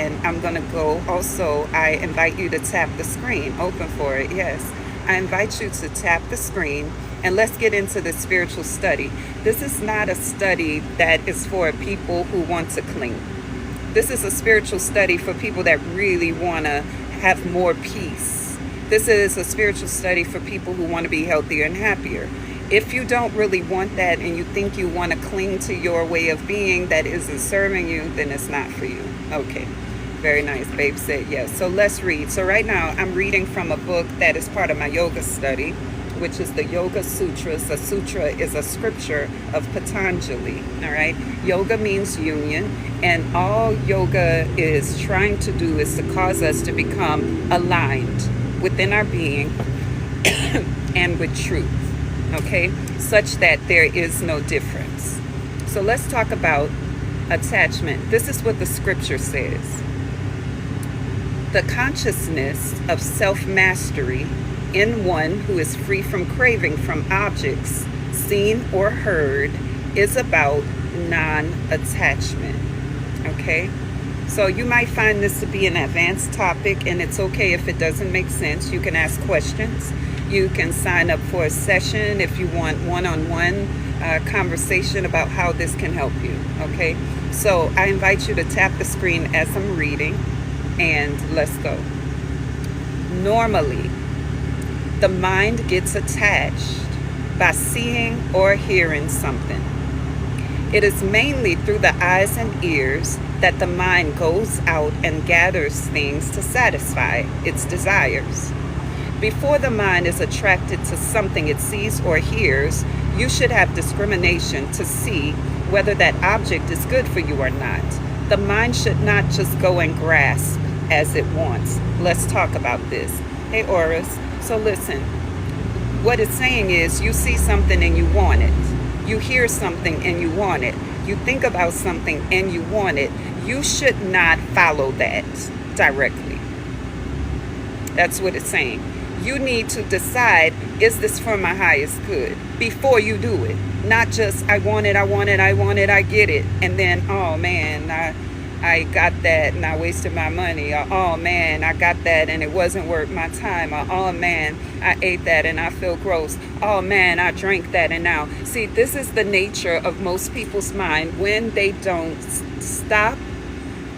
and I'm going to go also. I invite you to tap the screen, open for it, yes. I invite you to tap the screen and let's get into the spiritual study. This is not a study that is for people who want to cling. This is a spiritual study for people that really want to have more peace. This is a spiritual study for people who want to be healthier and happier. If you don't really want that and you think you want to cling to your way of being that isn't serving you, then it's not for you. Okay, very nice. Babe said yes. So let's read. So right now I'm reading from a book that is part of my yoga study, which is the Yoga Sutras. A sutra is a scripture of Patanjali. All right. Yoga means union, and all yoga is trying to do is to cause us to become aligned within our being and with truth. Okay, such that there is no difference. So let's talk about attachment. This is what the scripture says. The consciousness of self-mastery in one who is free from craving from objects seen or heard is about non-attachment. Okay, so you might find this to be an advanced topic, and it's okay if it doesn't make sense. You can ask questions. You can sign up for a session if you want one-on-one conversation about how this can help you. Okay, so I invite you to tap the screen as I'm reading, and let's go. Normally, the mind gets attached by seeing or hearing something. It is mainly through the eyes and ears that the mind goes out and gathers things to satisfy its desires. Before the mind is attracted to something it sees or hears, you should have discrimination to see whether that object is good for you or not. The mind should not just go and grasp as it wants. Let's talk about this. Hey, Oris. So listen, what it's saying is you see something and you want it. You hear something and you want it. You think about something and you want it. You should not follow that directly. That's what it's saying. You need to decide, is this for my highest good before you do it? Not just, I want it, I get it. And then, oh man, I got that and I wasted my money. Or, oh man, I got that and it wasn't worth my time. Or, oh man, I ate that and I feel gross. Oh man, I drank that and now. See, this is the nature of most people's mind when they don't stop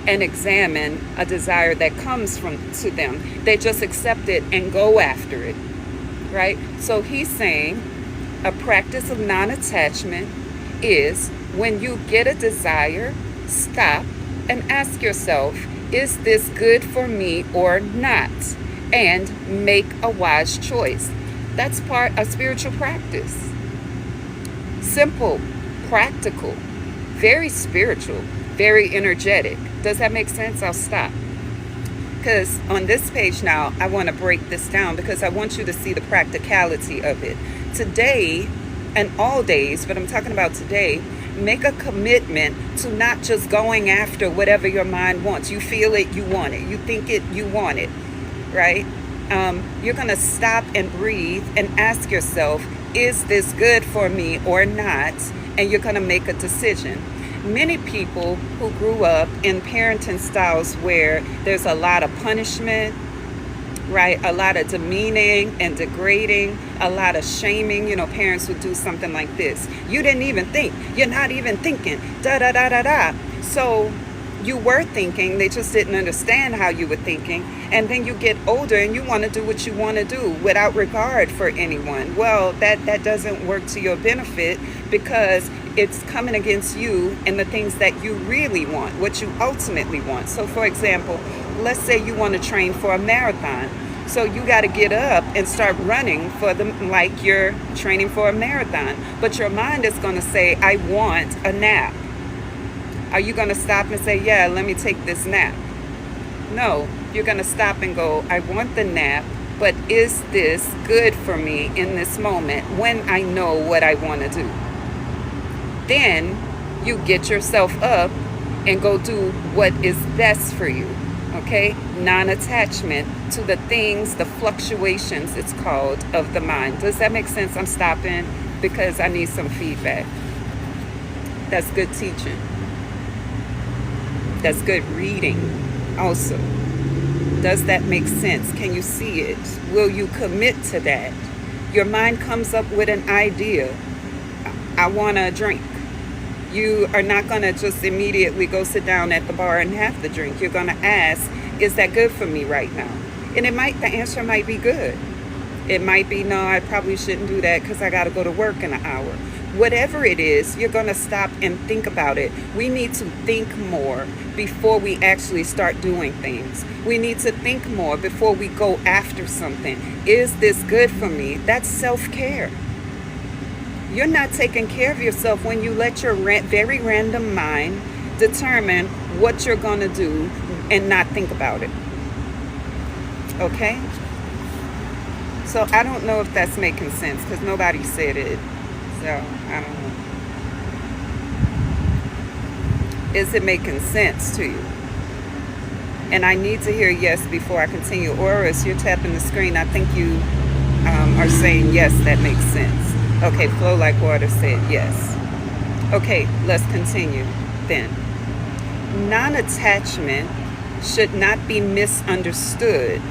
and examine a desire that comes to them. They just accept it and go after it, right? So he's saying a practice of non-attachment is when you get a desire, stop and ask yourself, is this good for me or not? And make a wise choice. That's part of spiritual practice. Simple, practical, very spiritual, very energetic. Does that make sense? I'll stop. Because on this page now, I want to break this down because I want you to see the practicality of it. Today, and all days, but I'm talking about today, make a commitment to not just going after whatever your mind wants. You feel it, you want it. You think it, you want it, right? You're going to stop and breathe and ask yourself, is this good for me or not? And you're going to make a decision. Many people who grew up in parenting styles where there's a lot of punishment, right? A lot of demeaning and degrading, a lot of shaming. You know, parents would do something like this. You didn't even think. You're not even thinking. Da da da da da. So you were thinking, they just didn't understand how you were thinking. And then you get older and you want to do what you want to do without regard for anyone. Well, that doesn't work to your benefit because it's coming against you and the things that you really want, what you ultimately want. So for example, let's say you want to train for a marathon. So you got to get up and start running for like you're training for a marathon. But your mind is going to say, I want a nap. Are you going to stop and say, yeah, let me take this nap? No, you're going to stop and go, I want the nap, but is this good for me in this moment when I know what I want to do? Then you get yourself up and go do what is best for you. Okay? Non-attachment to the things, the fluctuations, it's called, of the mind. Does that make sense? I'm stopping because I need some feedback. That's good teaching. That's good reading. also. Does that make sense? Can you see it? Will you commit to that? Your mind comes up with an idea. I want a drink. You are not going to just immediately go sit down at the bar and have the drink. You're going to ask, is that good for me right now? And the answer might be good. It might be, no, I probably shouldn't do that because I got to go to work in an hour. Whatever it is, you're going to stop and think about it. We need to think more before we actually start doing things. We need to think more before we go after something. Is this good for me? That's self-care. You're not taking care of yourself when you let your very random mind determine what you're going to do and not think about it. Okay? So I don't know if that's making sense because nobody said it. So I don't know. Is it making sense to you? And I need to hear yes before I continue. Or as you're tapping the screen, I think you are saying yes, that makes sense. Okay, Flow Like Water said yes. Okay, let's continue then. Non-attachment should not be misunderstood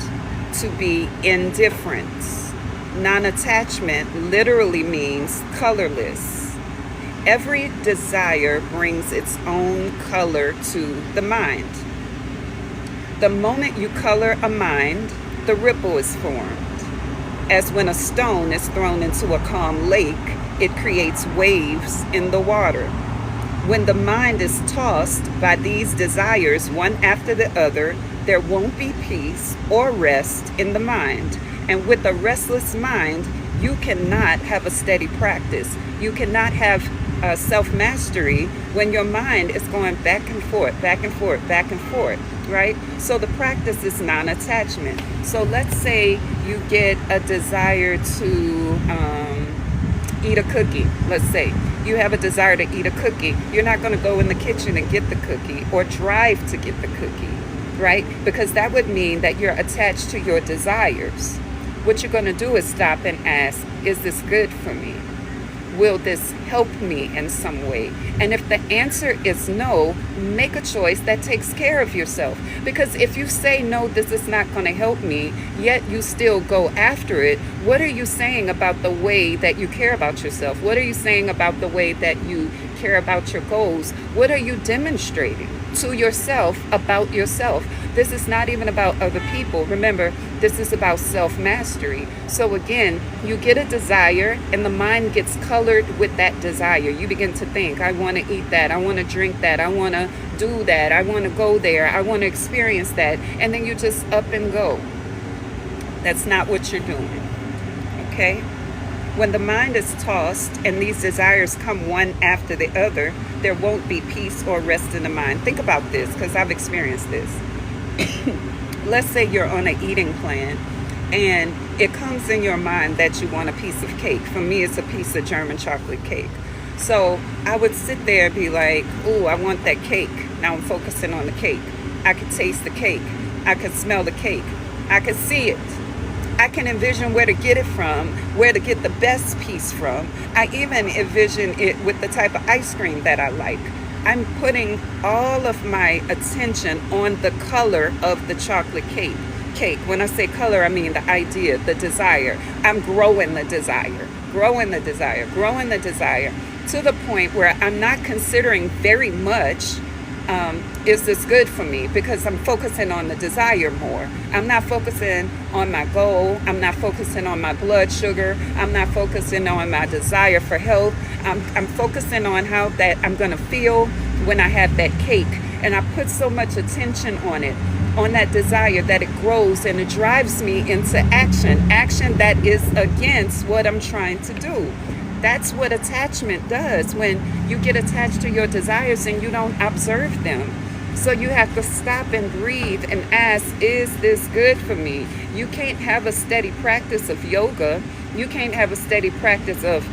to be indifference. Non-attachment literally means colorless. Every desire brings its own color to the mind. The moment you color a mind, the ripple is formed. As when a stone is thrown into a calm lake, it creates waves in the water. When the mind is tossed by these desires one after the other, there won't be peace or rest in the mind. And with a restless mind, you cannot have a steady practice. You cannot have self-mastery when your mind is going back and forth, back and forth, back and forth, right? So the practice is non-attachment. So let's say you get a desire to eat a cookie. Let's say you have a desire to eat a cookie. You're not going to go in the kitchen and get the cookie or drive to get the cookie, right? Because that would mean that you're attached to your desires. What you're going to do is stop and ask, is this good for me? Will this help me in some way? And if the answer is no, make a choice that takes care of yourself. Because if you say, no, this is not going to help me, yet you still go after it, what are you saying about the way that you care about yourself? What are you saying about the way that you care about your goals? What are you demonstrating to yourself about yourself? This is not even about other people. Remember, this is about self-mastery. So again, you get a desire and the mind gets colored with that desire. You begin to think, I want to eat that. I want to drink that. I want to do that. I want to go there. I want to experience that. And then you just up and go. That's not what you're doing. Okay? When the mind is tossed and these desires come one after the other, there won't be peace or rest in the mind. Think about this, because I've experienced this. Let's say you're on an eating plan and it comes in your mind that you want a piece of cake. For me, it's a piece of German chocolate cake. So I would sit there and be like, ooh, I want that cake. Now I'm focusing on the cake. I could taste the cake. I could smell the cake. I could see it. I can envision where to get it from, where to get the best piece from. I even envision it with the type of ice cream that I like. I'm putting all of my attention on the color of the chocolate cake. When I say color, I mean the idea, the desire. I'm growing the desire, growing the desire, growing the desire to the point where I'm not considering very much, is this good for me? Because I'm focusing on the desire more. I'm not focusing on my goal. I'm not focusing on my blood sugar. I'm not focusing on my desire for health. I'm focusing on how that I'm going to feel when I have that cake. And I put so much attention on it, on that desire, that it grows and it drives me into action that is against what I'm trying to do. That's what attachment does when you get attached to your desires and you don't observe them. So you have to stop and breathe and ask, is this good for me? You can't have a steady practice of yoga. You can't have a steady practice of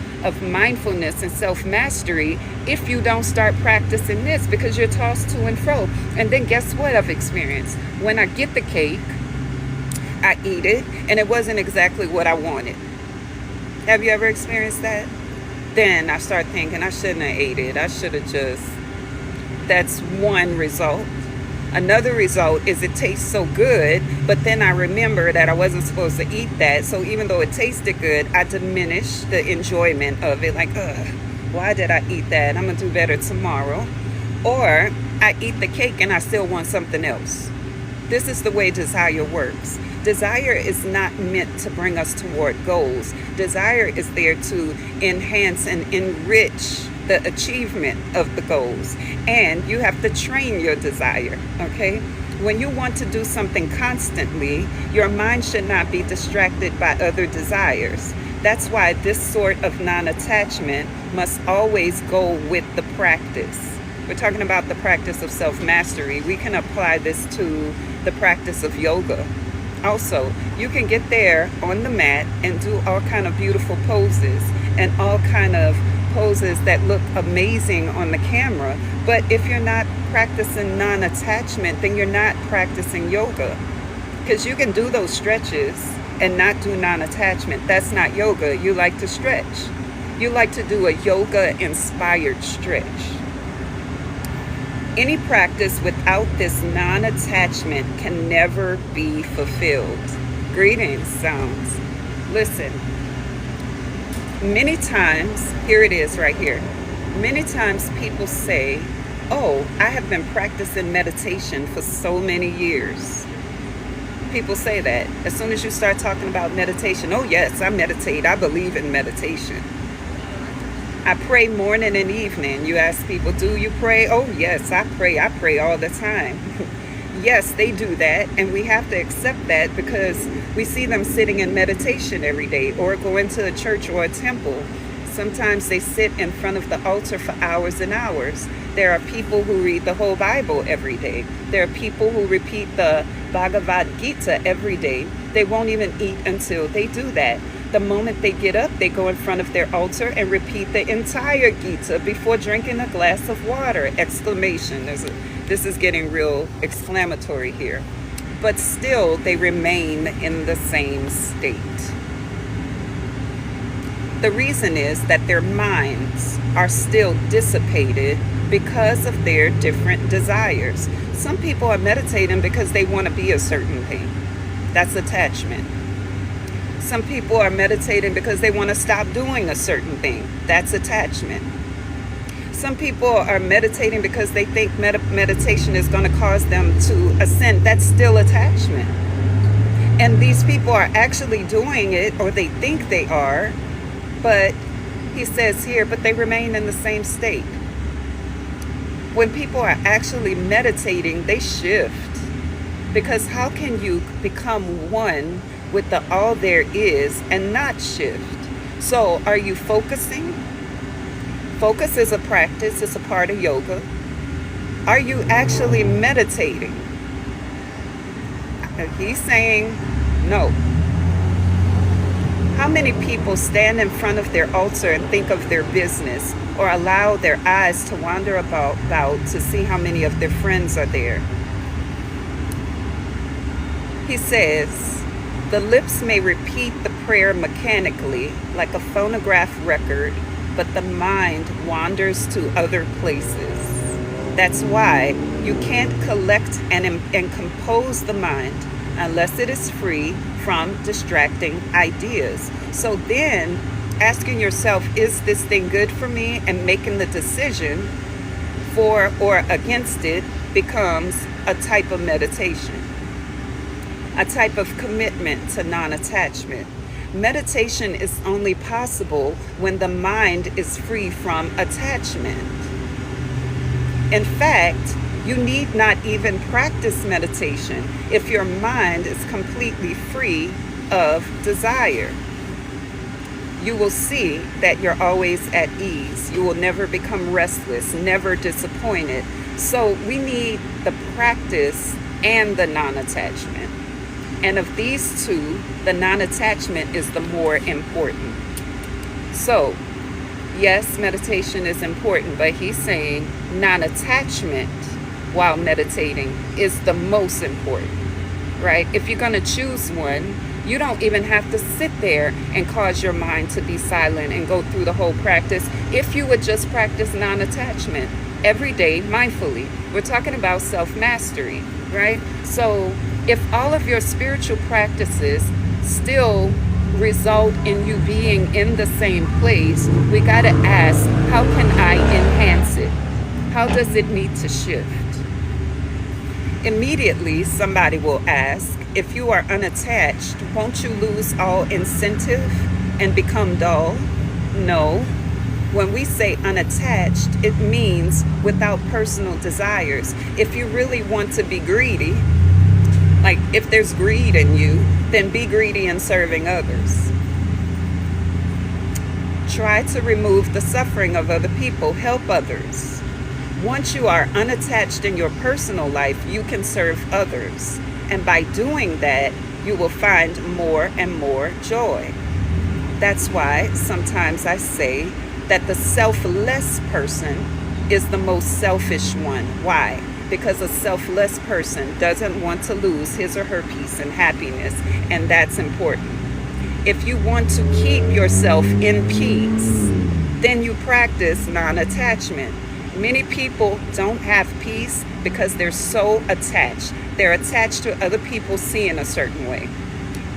mindfulness and self-mastery if you don't start practicing this, because you're tossed to and fro. And then guess what I've experienced? When I get the cake, I eat it, and it wasn't exactly what I wanted. Have you ever experienced that? Then I start thinking, I shouldn't have ate it. I should have just... That's one result. Another result is it tastes so good, but then I remember that I wasn't supposed to eat that. So even though it tasted good, I diminished the enjoyment of it. Like, ugh, why did I eat that? I'm going to do better tomorrow. Or I eat the cake and I still want something else. This is the way desire works. Desire is not meant to bring us toward goals. Desire is there to enhance and enrich the achievement of the goals. And you have to train your desire, okay? When you want to do something constantly, your mind should not be distracted by other desires. That's why this sort of non-attachment must always go with the practice. We're talking about the practice of self-mastery. We can apply this to the practice of yoga. Also, you can get there on the mat and do all kind of beautiful poses and all kind of poses that look amazing on the camera. But if you're not practicing non-attachment, then you're not practicing yoga. Because you can do those stretches and not do non-attachment. That's not yoga. You like to stretch. You like to do a yoga-inspired stretch. Any practice without this non-attachment can never be fulfilled. Greetings, sounds. Listen, many times, here it is right here. Many times people say, oh, I have been practicing meditation for so many years. People say that. As soon as you start talking about meditation, oh yes, I meditate. I believe in meditation. I pray morning and evening. You ask people, do you pray? Oh, yes, I pray. I pray all the time. Yes, they do that. And we have to accept that because we see them sitting in meditation every day or going to a church or a temple. Sometimes they sit in front of the altar for hours and hours. There are people who read the whole Bible every day. There are people who repeat the Bhagavad Gita every day. They won't even eat until they do that. The moment they get up, they go in front of their altar and repeat the entire Gita before drinking a glass of water! Exclamation. This is getting real exclamatory here. But still, they remain in the same state. The reason is that their minds are still dissipated because of their different desires. Some people are meditating because they want to be a certain thing. That's attachment. Some people are meditating because they want to stop doing a certain thing. That's attachment. Some people are meditating because they think meditation is going to cause them to ascend. That's still attachment. And these people are actually doing it, or they think they are, but he says here, but they remain in the same state. When people are actually meditating, they shift. Because how can you become one with the all there is and not shift? So are you focusing? Focus is a practice, it's a part of yoga. Are you actually meditating? He's saying no. How many people stand in front of their altar and think of their business or allow their eyes to wander about to see how many of their friends are there? He says, the lips may repeat the prayer mechanically, like a phonograph record, but the mind wanders to other places. That's why you can't collect and compose the mind unless it is free from distracting ideas. So then, asking yourself, is this thing good for me? And making the decision for or against it becomes a type of meditation. A type of commitment to non-attachment. Meditation is only possible when the mind is free from attachment. In fact, you need not even practice meditation if your mind is completely free of desire. You will see that you're always at ease. You will never become restless, never disappointed. So we need the practice and the non-attachment. And of these two, the non-attachment is the more important. So, yes, meditation is important, but he's saying non-attachment while meditating is the most important, right? If you're going to choose one, you don't even have to sit there and cause your mind to be silent and go through the whole practice if you would just practice non-attachment. every day mindfully. We're talking about self-mastery, right? So if all of your spiritual practices still result in you being in the same place, we got to ask, how can I enhance it? How does it need to shift? Immediately, somebody will ask, if you are unattached, won't you lose all incentive and become dull? No. When we say unattached, it means without personal desires. If you really want to be greedy, like if there's greed in you, then be greedy in serving others. Try to remove the suffering of other people. Help others. Once you are unattached in your personal life, you can serve others. And by doing that, you will find more and more joy. That's why sometimes I say that the selfless person is the most selfish one. Why? Because a selfless person doesn't want to lose his or her peace and happiness, and that's important. If you want to keep yourself in peace, then you practice non-attachment. Many people don't have peace because they're so attached. They're attached to other people seeing a certain way.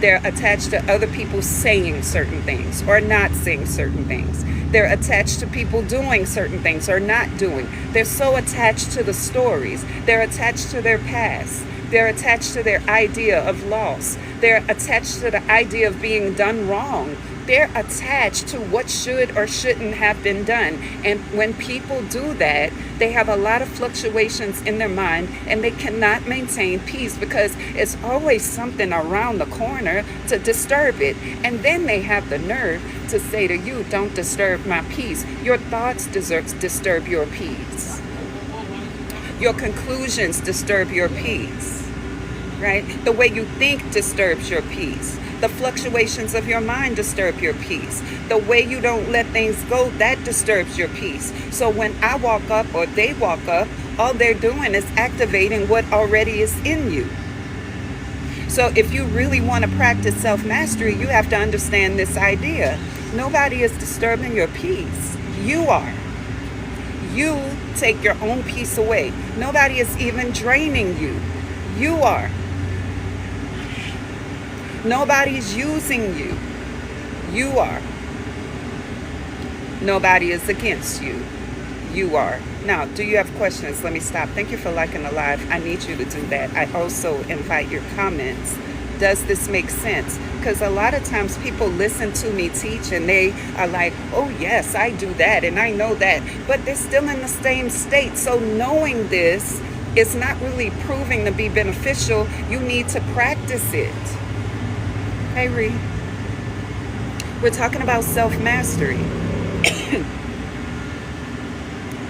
They're attached to other people saying certain things or not saying certain things. They're attached to people doing certain things or not doing. They're so attached to the stories. They're attached to their past. They're attached to their idea of loss. They're attached to the idea of being done wrong. They're attached to what should or shouldn't have been done. And when people do that, they have a lot of fluctuations in their mind and they cannot maintain peace because it's always something around the corner to disturb it. And then they have the nerve to say to you, don't disturb my peace. Your thoughts disturb your peace. Your conclusions disturb your peace, right? The way you think disturbs your peace. The fluctuations of your mind disturb your peace. The way you don't let things go, that disturbs your peace. So when I walk up or they walk up, all they're doing is activating what already is in you. So if you really want to practice self-mastery, you have to understand this idea. Nobody is disturbing your peace. You are. You take your own peace away. Nobody is even draining you. You are. Nobody's using you. You are. Nobody is against you. You are. Now, do you have questions? Let me stop. Thank you for liking the live. I need you to do that. I also invite your comments. Does this make sense? Because a lot of times people listen to me teach and they are like, oh yes, I do that and I know that. But they're still in the same state. So knowing this is not really proving to be beneficial. You need to practice it. Hey, Ree. We're talking about self-mastery.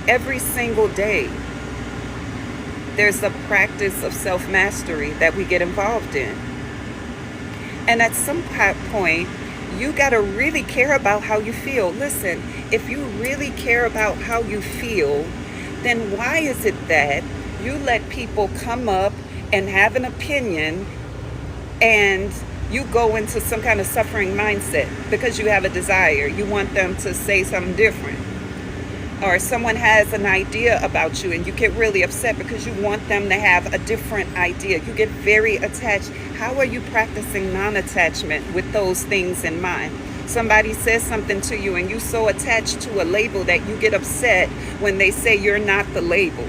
Every single day, there's a practice of self-mastery that we get involved in. And at some point, you got to really care about how you feel. Listen, if you really care about how you feel, then why is it that you let people come up and have an opinion and you go into some kind of suffering mindset because you have a desire. You want them to say something different. Or someone has an idea about you and you get really upset because you want them to have a different idea. You get very attached. How are you practicing non-attachment with those things in mind? Somebody says something to you and you're so attached to a label that you get upset when they say you're not the label.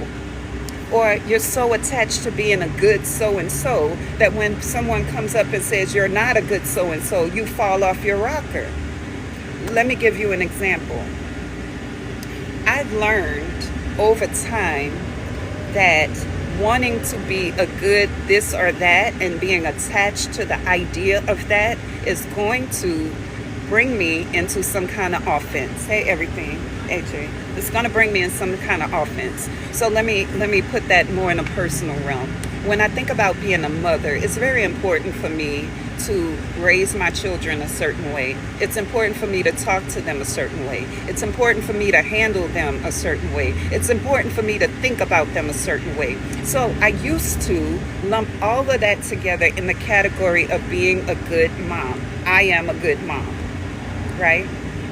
Or you're so attached to being a good so-and-so that when someone comes up and says you're not a good so-and-so, you fall off your rocker. Let me give you an example. I've learned over time that wanting to be a good this or that and being attached to the idea of that is going to bring me into some kind of offense. Hey, everything. AJ, it's going to bring me in some kind of offense. So let me put that more in a personal realm. When I think about being a mother, it's very important for me to raise my children a certain way. It's important for me to talk to them a certain way. It's important for me to handle them a certain way. It's important for me to think about them a certain way. So I used to lump all of that together in the category of being a good mom. I am a good mom, right?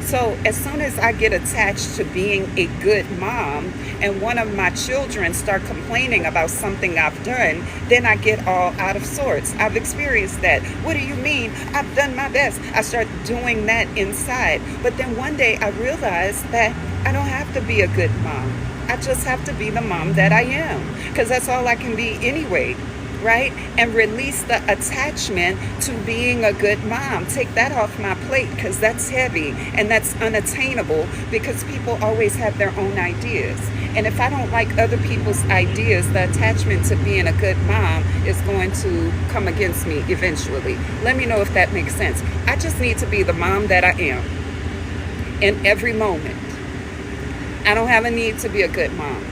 So as soon as I get attached to being a good mom and one of my children start complaining about something I've done, then I get all out of sorts. I've experienced that. What do you mean? I've done my best. I start doing that inside. But then one day I realized that I don't have to be a good mom. I just have to be the mom that I am, because that's all I can be anyway. Right? And release the attachment to being a good mom. Take that off my plate, because that's heavy and that's unattainable, because people always have their own ideas. And if I don't like other people's ideas, the attachment to being a good mom is going to come against me eventually. Let me know if that makes sense. I just need to be the mom that I am in every moment. I don't have a need to be a good mom.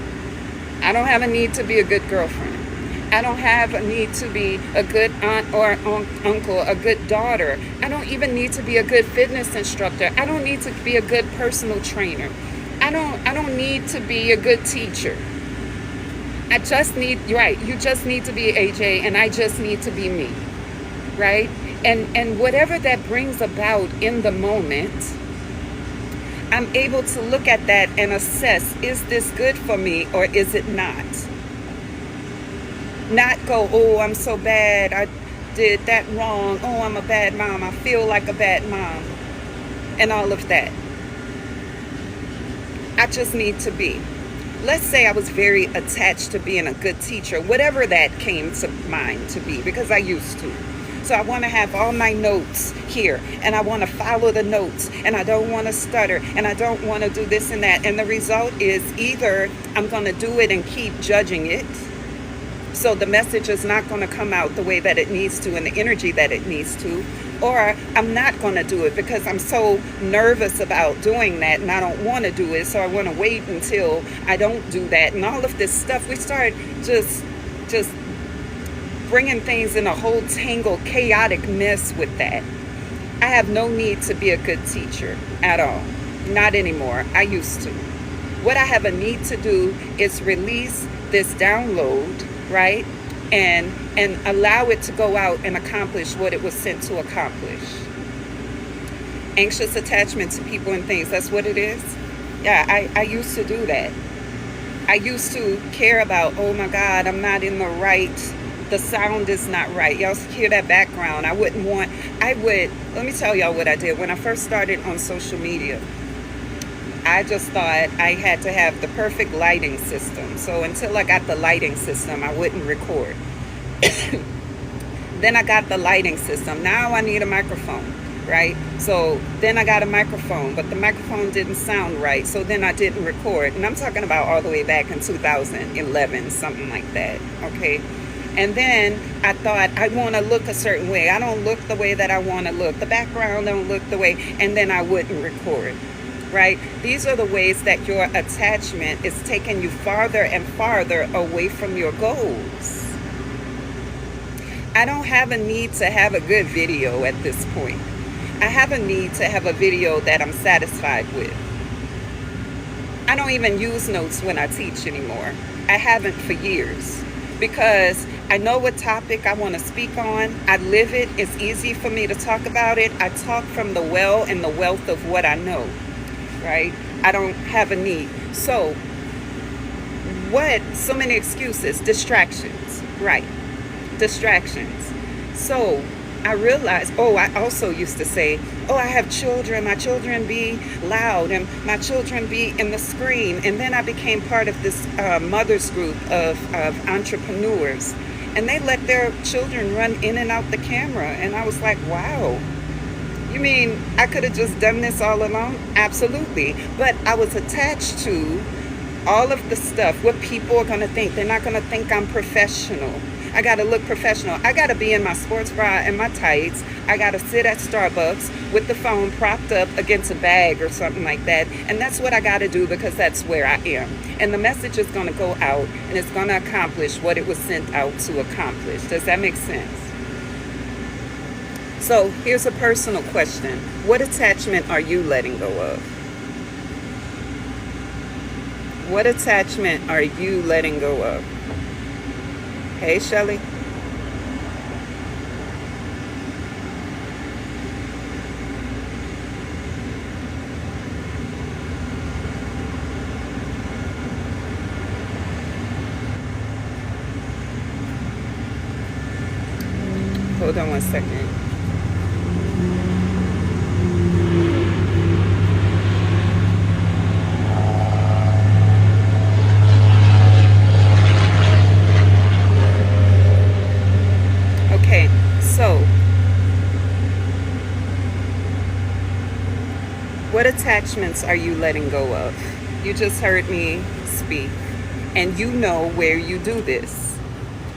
I don't have a need to be a good girlfriend. I don't have a need to be a good aunt or uncle, a good daughter. I don't even need to be a good fitness instructor. I don't need to be a good personal trainer. I don't need to be a good teacher. I just need, right, you just need to be AJ, and I just need to be me, right? And whatever that brings about in the moment, I'm able to look at that and assess, is this good for me or is it not? Not go, oh, I'm so bad, I did that wrong, oh, I'm a bad mom, I feel like a bad mom, and all of that. I just need to be. Let's say I was very attached to being a good teacher, whatever that came to mind to be, because I used to. So I want to have all my notes here, and I want to follow the notes, and I don't want to stutter, and I don't want to do this and that. And the result is either I'm going to do it and keep judging it, so the message is not going to come out the way that it needs to and the energy that it needs to, or I'm not going to do it because I'm so nervous about doing that and I don't want to do it, so I want to wait until I don't do that. And all of this stuff, we start just bringing things in a whole tangled, chaotic mess with that. I have no need to be a good teacher at all. Not anymore. I used to. What I have a need to do is release this download, right? And allow it to go out and accomplish what it was sent to accomplish. Anxious attachment to people and things, that's what it is. Yeah, I used to do that. I used to care about, oh my God, I'm not in the right, the sound is not right. Y'all hear that background. Let me tell y'all what I did. When I first started on social media, I just thought I had to have the perfect lighting system. So until I got the lighting system, I wouldn't record. Then I got the lighting system. Now I need a microphone, right? So then I got a microphone, but the microphone didn't sound right. So then I didn't record. And I'm talking about all the way back in 2011, something like that, okay? And then I thought, I want to look a certain way. I don't look the way that I want to look. The background don't look the way, and then I wouldn't record. Right? These are the ways that your attachment is taking you farther and farther away from your goals. I don't have a need to have a good video at this point. I have a need to have a video that I'm satisfied with. I don't even use notes when I teach anymore. I haven't for years, because I know what topic I want to speak on. I live it. It's easy for me to talk about it. I talk from the well and the wealth of what I know. Right? I don't have a need. So so many excuses, distractions, right? Distractions. So I realized, I also used to say, I have children, my children be loud, and my children be in the screen. And then I became part of this mothers group of entrepreneurs, and they let their children run in and out the camera. And I was like, wow. You mean I could have just done this all along? Absolutely. But I was attached to all of the stuff, what people are going to think. They're not going to think I'm professional. I got to look professional. I got to be in my sports bra and my tights. I got to sit at Starbucks with the phone propped up against a bag or something like that. And that's what I got to do, because that's where I am. And the message is going to go out, and it's going to accomplish what it was sent out to accomplish. Does that make sense? So here's a personal question. What attachment are you letting go of? What attachment are you letting go of? Hey, Shelly. Hold on one second. Okay, so what attachments are you letting go of? You just heard me speak, and you know where you do this,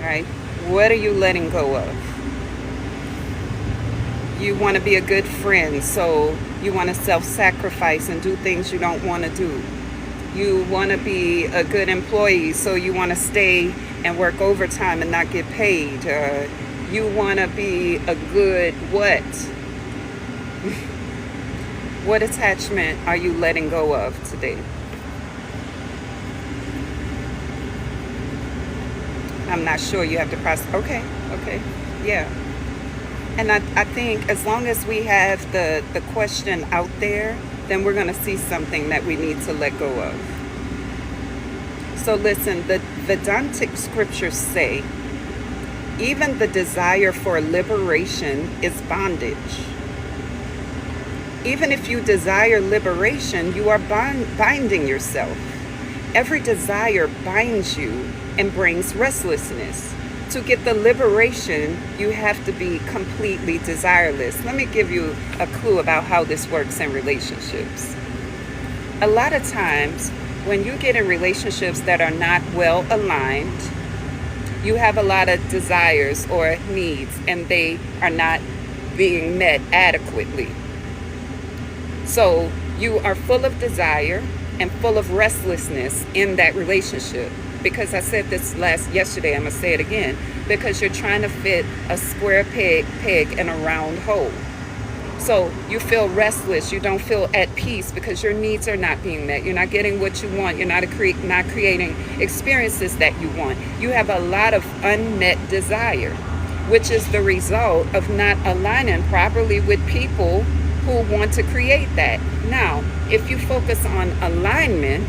right? What are you letting go of? You want to be a good friend, so you want to self-sacrifice and do things you don't want to do. You want to be a good employee, so you want to stay and work overtime and not get paid. You want to be a good what? What attachment are you letting go of today? I'm not sure. You have to process. Okay, yeah. And I think as long as we have the question out there, then we're going to see something that we need to let go of. So listen, the Vedantic scriptures say, even the desire for liberation is bondage. Even if you desire liberation, you are binding yourself. Every desire binds you and brings restlessness. To get the liberation, you have to be completely desireless. Let me give you a clue about how this works in relationships. A lot of times, when you get in relationships that are not well aligned, you have a lot of desires or needs, and they are not being met adequately. So you are full of desire and full of restlessness in that relationship. Because I said this yesterday, I'm going to say it again. Because you're trying to fit a square peg in a round hole. So you feel restless. You don't feel at peace because your needs are not being met. You're not getting what you want. You're not creating experiences that you want. You have a lot of unmet desire, which is the result of not aligning properly with people who want to create that. Now, if you focus on alignment,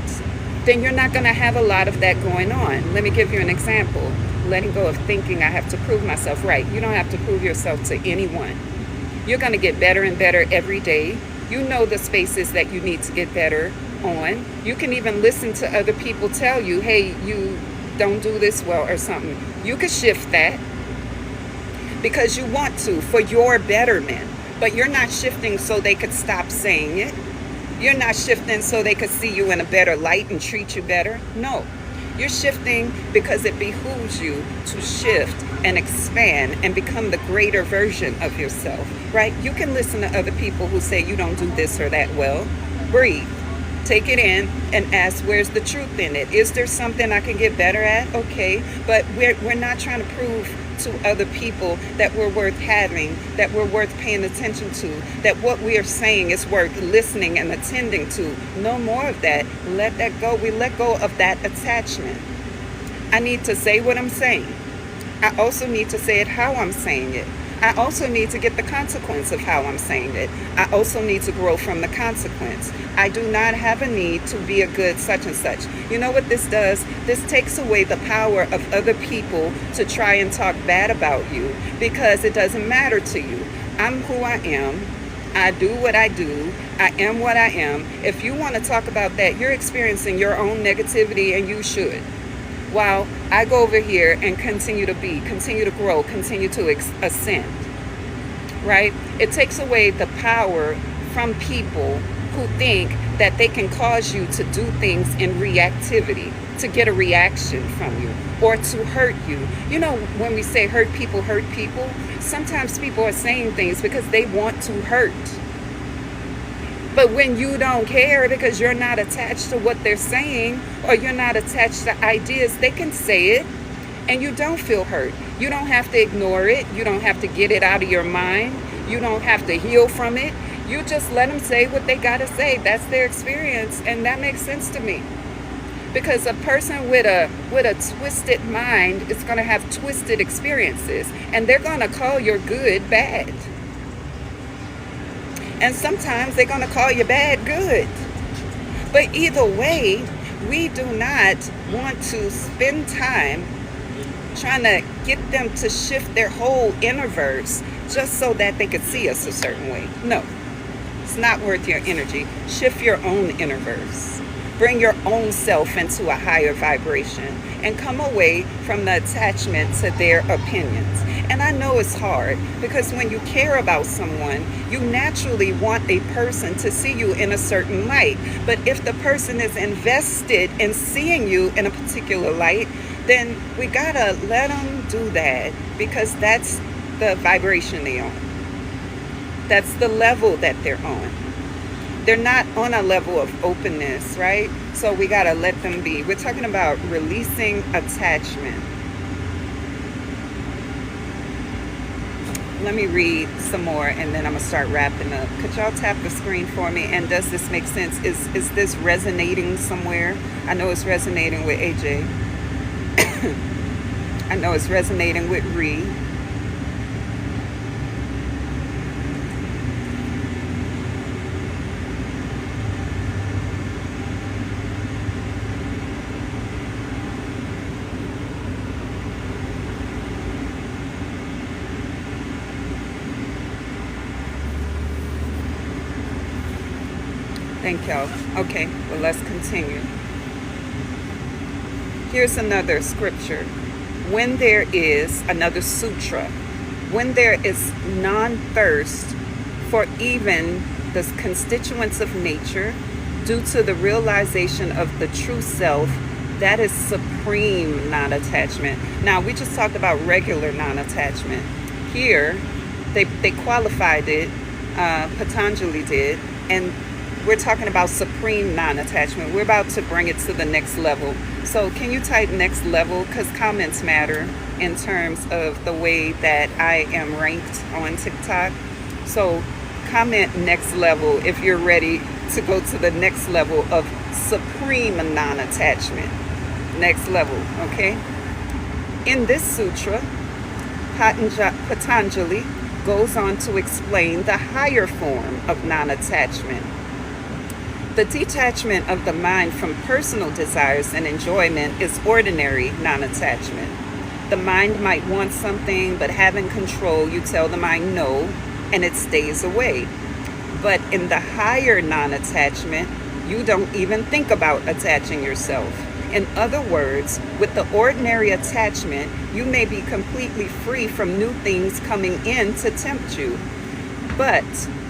then you're not going to have a lot of that going on. Let me give you an example. Letting go of thinking I have to prove myself right. You don't have to prove yourself to anyone. You're going to get better and better every day. You know the spaces that you need to get better on. You can even listen to other people tell you, hey, you don't do this well or something. You could shift that because you want to for your betterment. But you're not shifting so they could stop saying it. You're not shifting so they could see you in a better light and treat you better. No, you're shifting because it behooves you to shift and expand and become the greater version of yourself, right? You can listen to other people who say you don't do this or that well. Breathe, take it in and ask, where's the truth in it? Is there something I can get better at? Okay, but we're not trying to prove to other people that we're worth having, that we're worth paying attention to, that what we are saying is worth listening and attending to. No more of that. Let that go. We let go of that attachment. I need to say what I'm saying. I also need to say it how I'm saying it. I also need to get the consequence of how I'm saying it. I also need to grow from the consequence. I do not have a need to be a good such and such. You know what this does? This takes away the power of other people to try and talk bad about you because it doesn't matter to you. I'm who I am. I do what I do. I am what I am. If you want to talk about that, you're experiencing your own negativity, and you should. While I go over here and continue to grow, continue to ascend, right? It takes away the power from people who think that they can cause you to do things in reactivity, to get a reaction from you, or to hurt you. You know, when we say hurt people, sometimes people are saying things because they want to hurt. But when you don't care because you're not attached to what they're saying, or you're not attached to ideas, they can say it and you don't feel hurt. You don't have to ignore it. You don't have to get it out of your mind. You don't have to heal from it. You just let them say what they got to say. That's their experience, and that makes sense to me. Because a person with a twisted mind is going to have twisted experiences, and they're going to call your good bad. And sometimes they're going to call you bad good. But either way, we do not want to spend time trying to get them to shift their whole universe just so that they could see us a certain way. No, it's not worth your energy. Shift your own universe. Bring your own self into a higher vibration and come away from the attachment to their opinions. And I know it's hard because when you care about someone, you naturally want a person to see you in a certain light. But if the person is invested in seeing you in a particular light, then we gotta let them do that, because that's the vibration they're on. That's the level that they're on. They're not on a level of openness, right? So we gotta let them be. We're talking about releasing attachment. Let me read some more and then I'm gonna start wrapping up. Could y'all tap the screen for me? And does this make sense? Is this resonating somewhere? I know it's resonating with AJ. I know it's resonating with Ree. Thank y'all. Okay, well, let's continue. Here's another scripture. When there is another sutra, when there is non-thirst for even the constituents of nature due to the realization of the true self, that is supreme non-attachment. Now, we just talked about regular non-attachment. Here, they qualified it, Patanjali did, and we're talking about supreme non-attachment. We're about to bring it to the next level. So can you type next level? Because comments matter in terms of the way that I am ranked on TikTok. So comment next level if you're ready to go to the next level of supreme non-attachment. Next level, okay? In this sutra, Patanjali goes on to explain the higher form of non-attachment. The detachment of the mind from personal desires and enjoyment is ordinary non-attachment. The mind might want something, but having control, you tell the mind no, and it stays away. But in the higher non-attachment, you don't even think about attaching yourself. In other words, with the ordinary attachment, you may be completely free from new things coming in to tempt you. But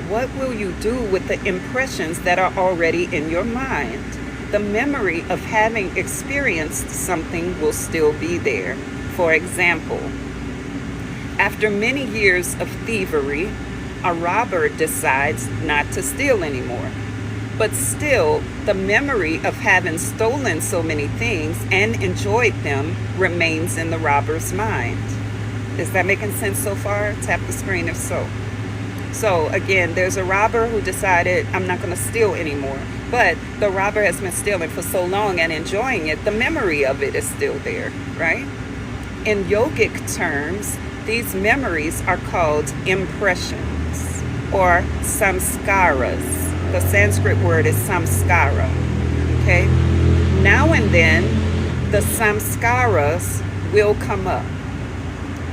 what will you do with the impressions that are already in your mind? The memory of having experienced something will still be there. For example, after many years of thievery, a robber decides not to steal anymore. But still, the memory of having stolen so many things and enjoyed them remains in the robber's mind. Is that making sense so far? Tap the screen if so. So again, there's a robber who decided, I'm not going to steal anymore. But the robber has been stealing for so long and enjoying it, the memory of it is still there, right? In yogic terms, these memories are called impressions or samskaras. The Sanskrit word is samskara, okay? Now and then, the samskaras will come up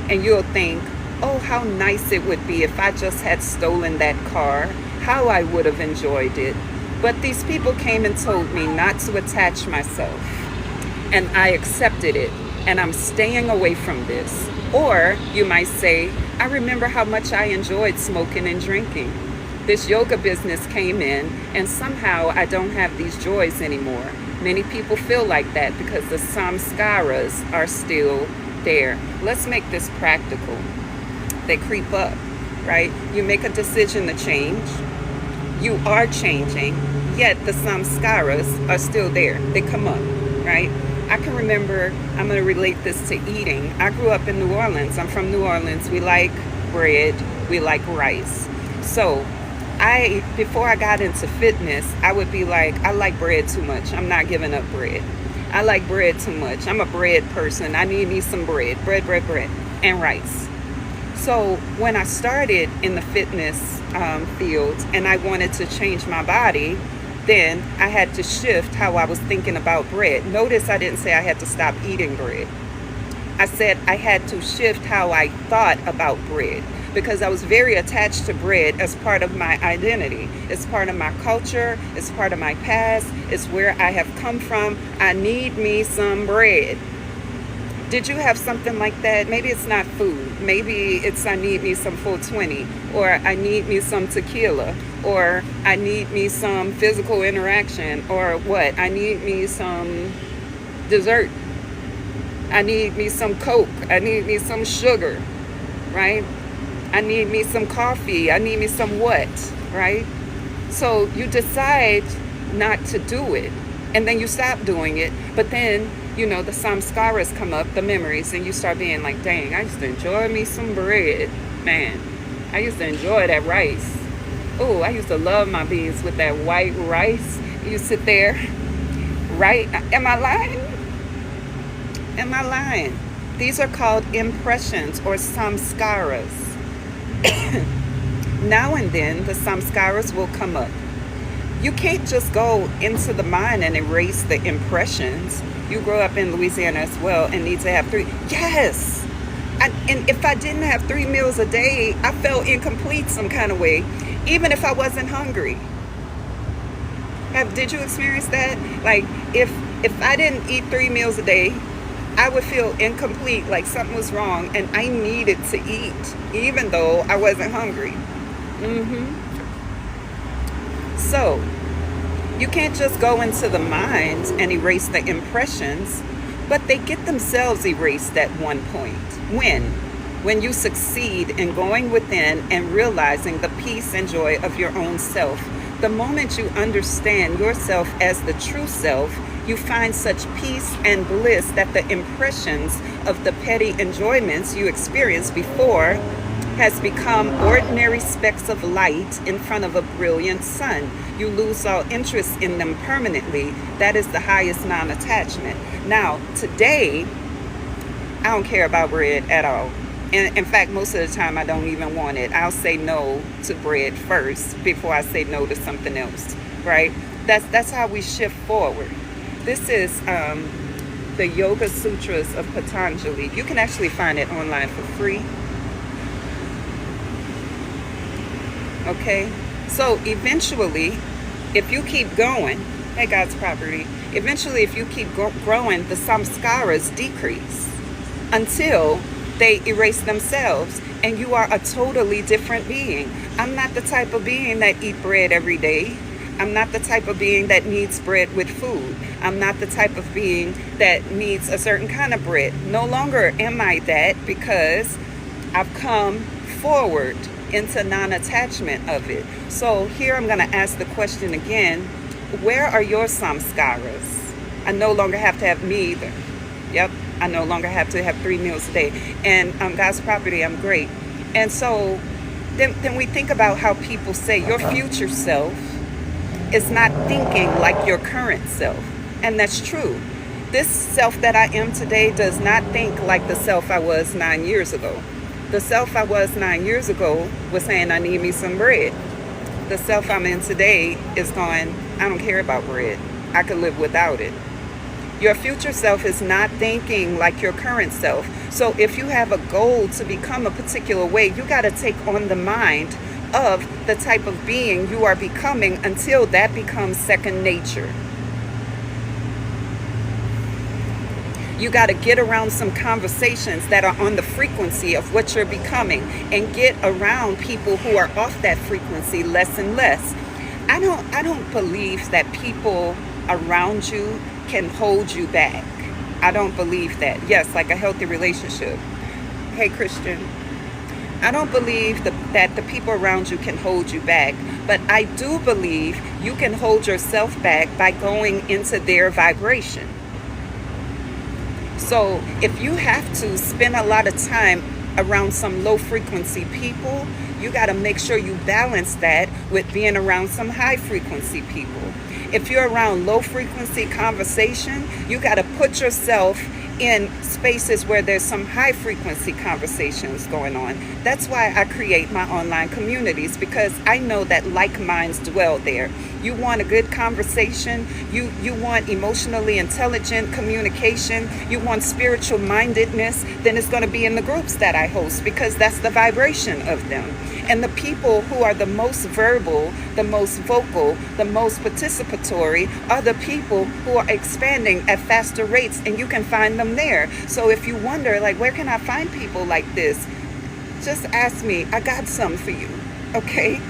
and you'll think, oh, how nice it would be if I just had stolen that car, how I would have enjoyed it. But these people came and told me not to attach myself, and I accepted it, and I'm staying away from this. Or you might say, I remember how much I enjoyed smoking and drinking. This yoga business came in, and somehow I don't have these joys anymore. Many people feel like that because the samskaras are still there. Let's make this practical. They creep up, right? You make a decision to change. You are changing, yet the samskaras are still there. They come up, right? I can remember, I'm going to relate this to eating. I grew up in New Orleans. I'm from New Orleans. We like bread. We like rice. So before I got into fitness, I would be like, I like bread too much. I'm not giving up bread. I like bread too much. I'm a bread person. I need me some bread, and rice. So when I started in the fitness field and I wanted to change my body, then I had to shift how I was thinking about bread. Notice I didn't say I had to stop eating bread. I said I had to shift how I thought about bread, because I was very attached to bread as part of my identity. It's part of my culture. It's part of my past. It's where I have come from. I need me some bread. Did you have something like that? Maybe it's not food. Maybe it's I need me some 420, or I need me some tequila, or I need me some physical interaction, or what? I need me some dessert. I need me some Coke. I need me some sugar, right? I need me some coffee. I need me some what, right? So you decide not to do it, and then you stop doing it, but then the samskaras come up, the memories, and you start being like, dang, I used to enjoy me some bread. Man, I used to enjoy that rice. Oh, I used to love my beans with that white rice. You sit there, right? Am I lying? Am I lying? These are called impressions or samskaras. Now and then, the samskaras will come up. You can't just go into the mind and erase the impressions. You grew up in Louisiana as well and need to have 3. Yes! And if I didn't have 3 meals a day, I felt incomplete some kind of way, even if I wasn't hungry. Did you experience that? Like, if I didn't eat 3 meals a day, I would feel incomplete, like something was wrong, and I needed to eat, even though I wasn't hungry. So, you can't just go into the mind and erase the impressions, but they get themselves erased at one point. When you succeed in going within and realizing the peace and joy of your own self. The moment you understand yourself as the true self, you find such peace and bliss that the impressions of the petty enjoyments you experienced before has become ordinary specks of light in front of a brilliant sun. You lose all interest in them permanently. That is the highest non-attachment. Now, today, I don't care about bread at all. And in fact, most of the time, I don't even want it. I'll say no to bread first before I say no to something else, right? That's how we shift forward. This is the Yoga Sutras of Patanjali. You can actually find it online for free. Okay, so eventually, if you keep going, hey, God's property, eventually if you keep growing, the samskaras decrease until they erase themselves and you are a totally different being. I'm not the type of being that eat bread every day. I'm not the type of being that needs bread with food. I'm not the type of being that needs a certain kind of bread. No longer am I that, because I've come forward into non-attachment of it. So here I'm going to ask the question again. Where are your samskaras? I no longer have to have me either. Yep, I no longer have to have 3 meals a day. And God's property, I'm great. And so then we think about how people say your future self is not thinking like your current self. And that's true. This self that I am today does not think like the self I was 9 years ago. The self I was 9 years ago was saying I need me some bread. The self I'm in today is going, I don't care about bread. I could live without it. Your future self is not thinking like your current self. So if you have a goal to become a particular way, you got to take on the mind of the type of being you are becoming until that becomes second nature. You got to get around some conversations that are on the frequency of what you're becoming and get around people who are off that frequency less and less. I don't believe that people around you can hold you back. I don't believe that. Yes, like a healthy relationship. Hey, Christian. I don't believe that the people around you can hold you back, but I do believe you can hold yourself back by going into their vibration. So if you have to spend a lot of time around some low frequency people, you got to make sure you balance that with being around some high frequency people. If you're around low frequency conversation, you got to put yourself in spaces where there's some high frequency conversations going on. That's why I create my online communities, because I know that like minds dwell there. You want a good conversation, you want emotionally intelligent communication, you want spiritual mindedness, then it's going to be in the groups that I host, because that's the vibration of them. And the people who are the most verbal, the most vocal, the most participatory are the people who are expanding at faster rates, and you can find them there. So if you wonder, like, where can I find people like this? Just ask me. I got some for you, okay?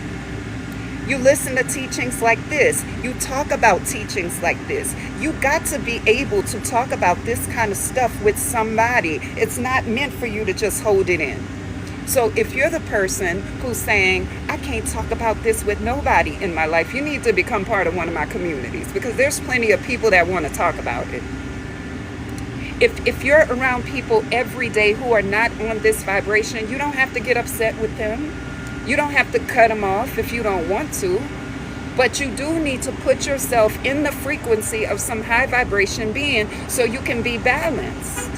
You listen to teachings like this. You talk about teachings like this. You got to be able to talk about this kind of stuff with somebody. It's not meant for you to just hold it in. So if you're the person who's saying, I can't talk about this with nobody in my life, you need to become part of one of my communities, because there's plenty of people that want to talk about it. If you're around people every day who are not on this vibration, you don't have to get upset with them. You don't have to cut them off if you don't want to. But you do need to put yourself in the frequency of some high vibration being so you can be balanced.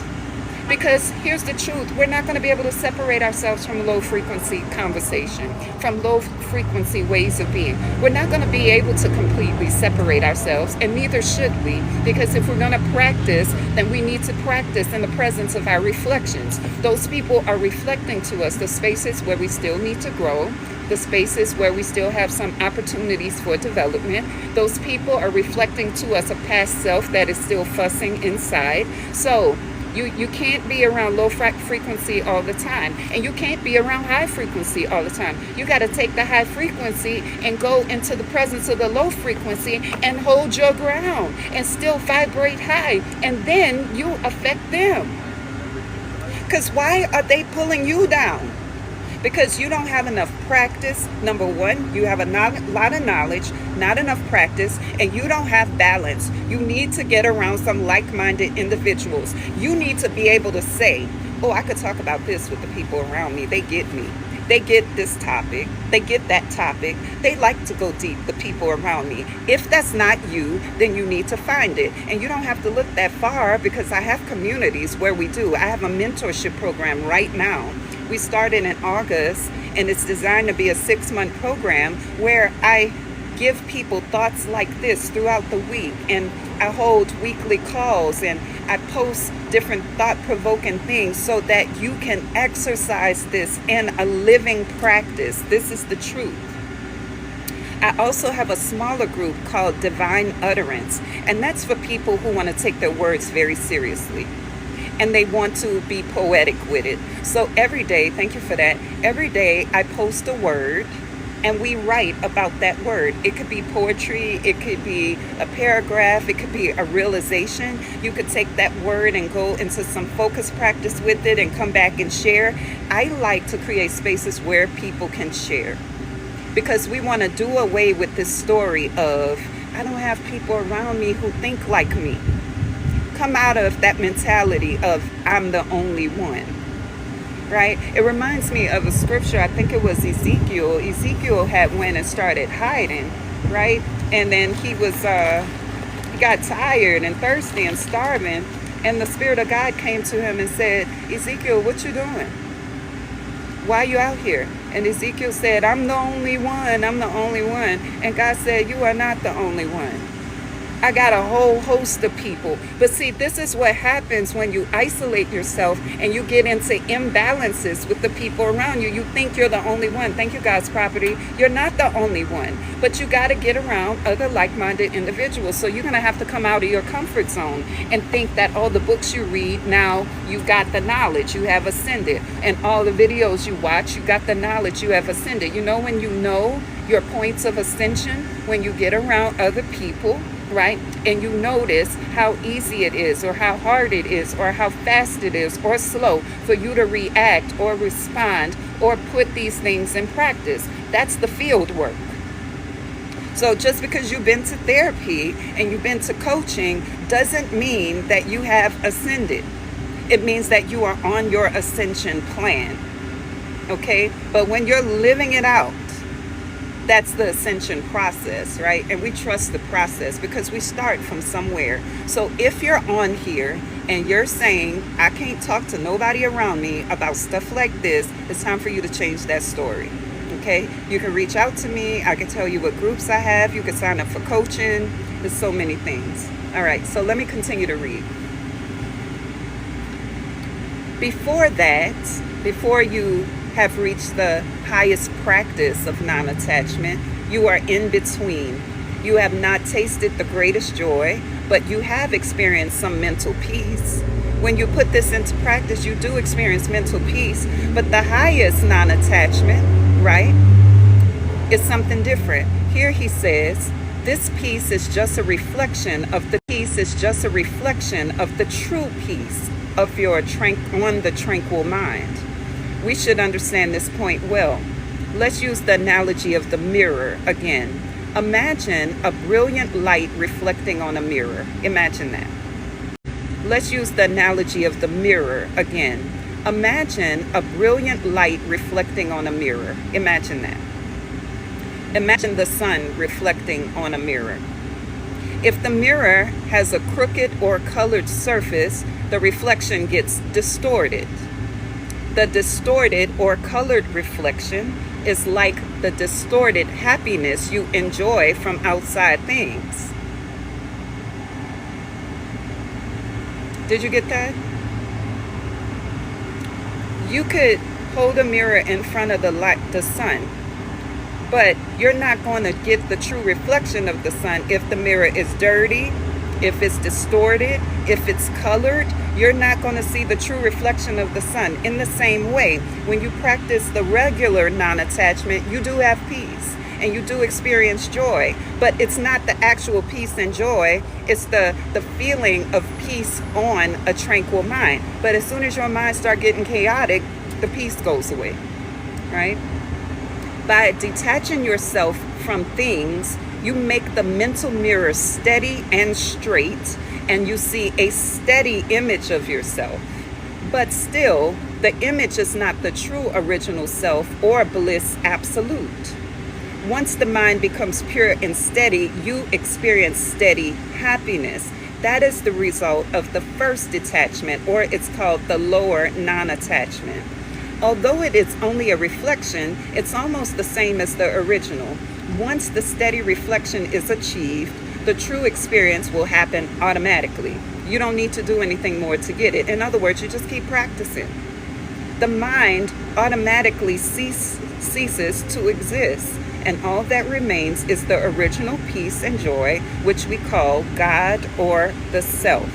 Because here's the truth, we're not going to be able to separate ourselves from low frequency conversation, from low frequency ways of being. We're not going to be able to completely separate ourselves, and neither should we, because if we're going to practice, then we need to practice in the presence of our reflections. Those people are reflecting to us the spaces where we still need to grow, the spaces where we still have some opportunities for development. Those people are reflecting to us a past self that is still fussing inside. So you can't be around low frequency all the time, and you can't be around high frequency all the time. You got to take the high frequency and go into the presence of the low frequency and hold your ground and still vibrate high, and then you affect them. Because why are they pulling you down? Because you don't have enough practice. Number one, you have a lot of knowledge, not enough practice, and you don't have balance. You need to get around some like-minded individuals. You need to be able to say, oh, I could talk about this with the people around me. They get me. They get this topic. They get that topic. They like to go deep, the people around me. If that's not you, then you need to find it. And you don't have to look that far, because I have communities where we do. I have a mentorship program right now. We started in August, and it's designed to be a 6-month program where I give people thoughts like this throughout the week, and I hold weekly calls, and I post different thought-provoking things so that you can exercise this in a living practice. This is the truth. I also have a smaller group called Divine Utterance, and that's for people who want to take their words very seriously, and they want to be poetic with it. So every day, thank you for that, every day I post a word, and we write about that word. It could be poetry, it could be a paragraph, it could be a realization. You could take that word and go into some focus practice with it and come back and share. I like to create spaces where people can share, because we want to do away with this story of, I don't have people around me who think like me. Come out of that mentality of, I'm the only one. Right? It reminds me of a scripture. I think it was Ezekiel. Ezekiel had went and started hiding, right? And then he got tired and thirsty and starving, and the Spirit of God came to him and said, Ezekiel, what you doing? Why are you out here? And Ezekiel said, I'm the only one. I'm the only one. And God said, you are not the only one. I got a whole host of people. But see, this is what happens when you isolate yourself and you get into imbalances with the people around you. You think you're the only one. Thank you, God's property. You're not the only one. But you got to get around other like-minded individuals. So you're going to have to come out of your comfort zone and think that all the books you read, now you got the knowledge, you have ascended. And all the videos you watch, you got the knowledge, you have ascended. You know when you know your points of ascension? When you get around other people, right? And you notice how easy it is, or how hard it is, or how fast it is, or slow for you to react or respond or put these things in practice. That's the field work. So just because you've been to therapy and you've been to coaching doesn't mean that you have ascended. It means that you are on your ascension plan. Okay? But when you're living it out, That's the ascension process, right? And we trust the process because we start from somewhere. So if you're on here and you're saying, I can't talk to nobody around me about stuff like this, it's time for you to change that story. Okay? You can reach out to me. I can tell you what groups I have. You can sign up for coaching. There's so many things. All right, so let me continue to read. Before that, before you have reached the highest practice of non-attachment, you are in between. You have not tasted the greatest joy, but you have experienced some mental peace. When you put this into practice, you do experience mental peace, but the highest non-attachment, right, is something different. Here he says, this peace is just a reflection of the true peace of your on the tranquil mind. We should understand this point well. Let's use the analogy of the mirror again. Imagine a brilliant light reflecting on a mirror. Imagine that. Let's use the analogy of the mirror again. Imagine a brilliant light reflecting on a mirror. Imagine that. Imagine the sun reflecting on a mirror. If the mirror has a crooked or colored surface, the reflection gets distorted. The distorted or colored reflection is like the distorted happiness you enjoy from outside things. Did you get that? You could hold a mirror in front of the sun, but you're not going to get the true reflection of the sun if the mirror is dirty, if it's distorted, if it's colored. You're not going to see the true reflection of the sun. In the same way, when you practice the regular non-attachment, you do have peace and you do experience joy, but it's not the actual peace and joy. It's the feeling of peace on a tranquil mind. But as soon as your mind starts getting chaotic, the peace goes away, right? By detaching yourself from things, you make the mental mirror steady and straight, and you see a steady image of yourself. But still, the image is not the true original self or bliss absolute. Once the mind becomes pure and steady, you experience steady happiness. That is the result of the first detachment, or it's called the lower non-attachment. Although it is only a reflection, it's almost the same as the original. Once the steady reflection is achieved, the true experience will happen automatically. You don't need to do anything more to get it. In other words, you just keep practicing. The mind automatically ceases to exist, and all that remains is the original peace and joy, which we call God or the self.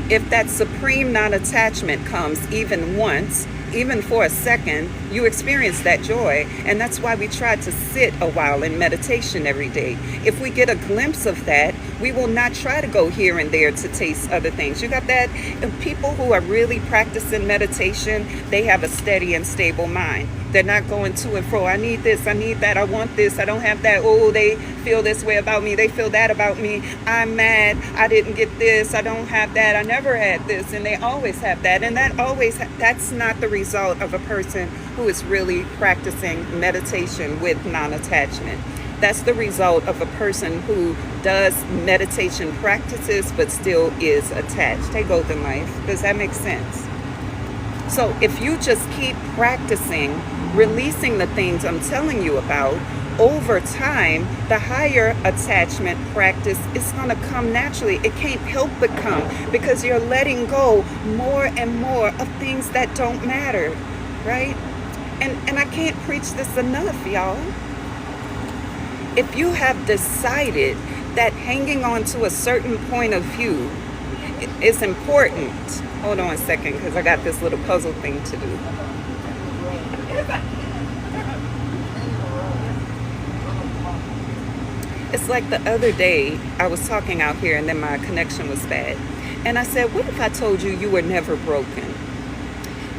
If that supreme non-attachment comes even once, even for a second, you experience that joy. And that's why we try to sit a while in meditation every day. If we get a glimpse of that, we will not try to go here and there to taste other things. You got that? And people who are really practicing meditation, they have a steady and stable mind. They're not going to and fro. I need this, I need that, I want this, I don't have that. Oh, they feel this way about me, they feel that about me. I'm mad, I didn't get this, I don't have that, I never had this. And they always have that. And that's not the result of a person who is really practicing meditation with non-attachment. That's the result of a person who does meditation practices but still is attached. Hey, Golden Life, does that make sense? So if you just keep practicing, releasing the things I'm telling you about, over time, the higher attachment practice is going to come naturally. It can't help but come because you're letting go more and more of things that don't matter, right? And I can't preach this enough, y'all. If you have decided that hanging on to a certain point of view is important, hold on a second because I got this little puzzle thing to do. It's like the other day, I was talking out here and then my connection was bad. And I said, what if I told you were never broken?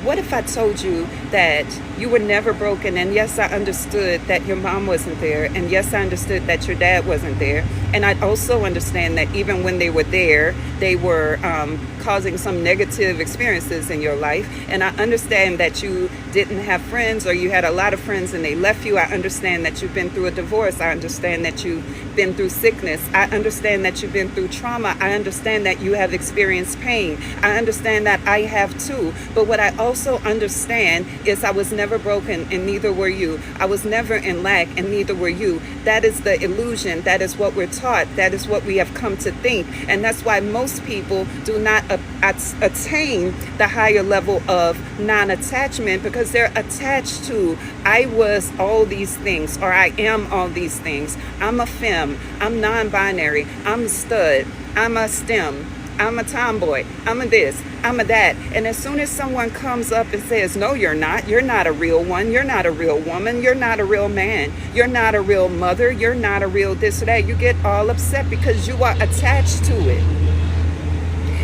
What if I told you that you were never broken? And yes, I understood that your mom wasn't there. And yes, I understood that your dad wasn't there. And I also understand that even when they were there, they were causing some negative experiences in your life. And I understand that you didn't have friends, or you had a lot of friends and they left you. I understand that you've been through a divorce. I understand that you've been through sickness. I understand that you've been through trauma. I understand that you have experienced pain. I understand that I have too. But what I also understand is I was never broken and neither were you. I was never in lack and neither were you. That is the illusion. That is what we're taught. That is what we have come to think. And that's why most people do not attain the higher level of non-attachment, because they're attached to, I was all these things, or I am all these things. I'm a femme, I'm non-binary, I'm a stud, I'm a STEM, I'm a tomboy, I'm a this, I'm a that. And as soon as someone comes up and says, no, you're not a real one, you're not a real woman, you're not a real man, you're not a real mother, you're not a real this or that, you get all upset because you are attached to it.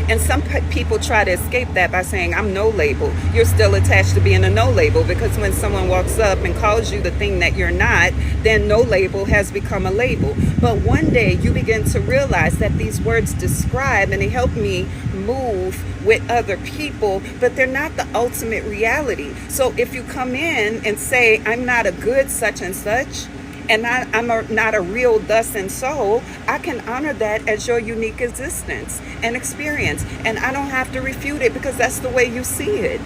And some people try to escape that by saying, I'm no label. You're still attached to being a no label, because when someone walks up and calls you the thing that you're not, then no label has become a label. But one day you begin to realize that these words describe and they help me move with other people, but they're not the ultimate reality. So if you come in and say, I'm not a good such and such, and I'm not a real thus and so, I can honor that as your unique existence and experience. And I don't have to refute it, because that's the way you see it.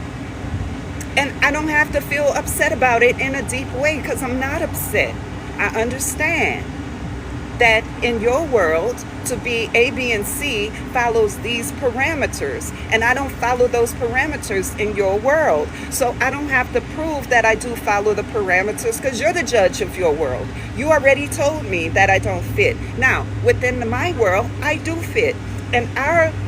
And I don't have to feel upset about it in a deep way, because I'm not upset. I understand that in your world, to be A, B, and C follows these parameters. And I don't follow those parameters in your world. So I don't have to prove that I do follow the parameters, because you're the judge of your world. You already told me that I don't fit. Now, within my world, I do fit. And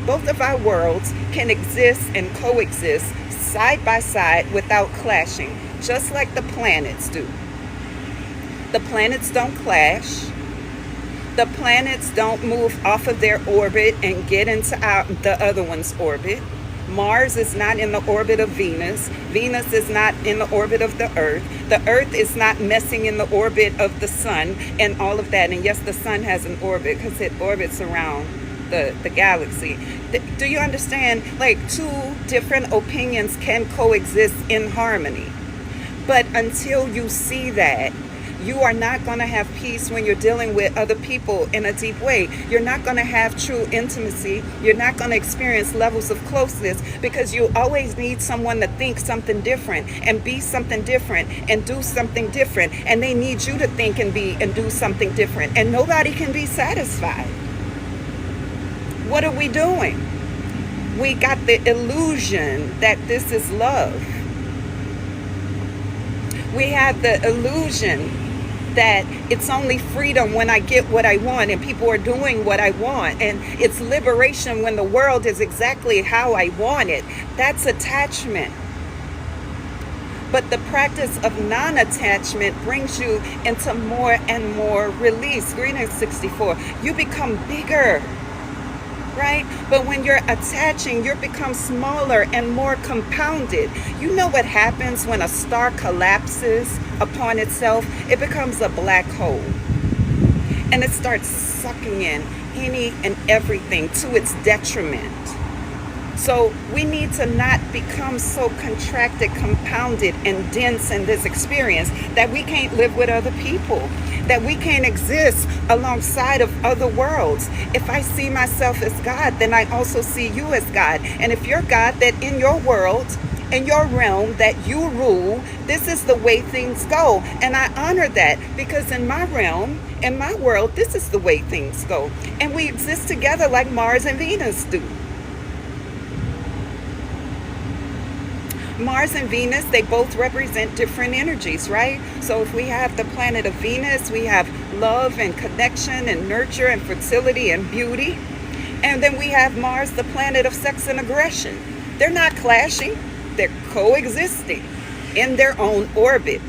both of our worlds can exist and coexist side by side without clashing, just like the planets do. The planets don't clash. The planets don't move off of their orbit and get into the other one's orbit. Mars is not in the orbit of Venus. Venus is not in the orbit of the Earth. The Earth is not messing in the orbit of the sun and all of that. And yes, the sun has an orbit because it orbits around the galaxy. Do you understand? Like, two different opinions can coexist in harmony. But until you see that, you are not going to have peace when you're dealing with other people in a deep way. You're not going to have true intimacy. You're not going to experience levels of closeness, because you always need someone to think something different and be something different and do something different. And they need you to think and be and do something different. And nobody can be satisfied. What are we doing? We got the illusion that this is love. We have the illusion that it's only freedom when I get what I want and people are doing what I want, and it's liberation when the world is exactly how I want it. That's attachment. But the practice of non-attachment brings you into more and more release. Greetings, 64. You become bigger, right? But when you're attaching, you become smaller and more compounded. You know what happens when a star collapses upon itself? It becomes a black hole. And it starts sucking in any and everything to its detriment. So we need to not become so contracted, compounded, and dense in this experience that we can't live with other people, that we can't exist alongside of other worlds. If I see myself as God, then I also see you as God. And if you're God, that in your world, in your realm that you rule, this is the way things go. And I honor that, because in my realm, in my world, this is the way things go. And we exist together like Mars and Venus do. Mars and Venus, they both represent different energies, right? So if we have the planet of Venus, we have love and connection and nurture and fertility and beauty. And then we have Mars, the planet of sex and aggression. They're not clashing, they're coexisting in their own orbit.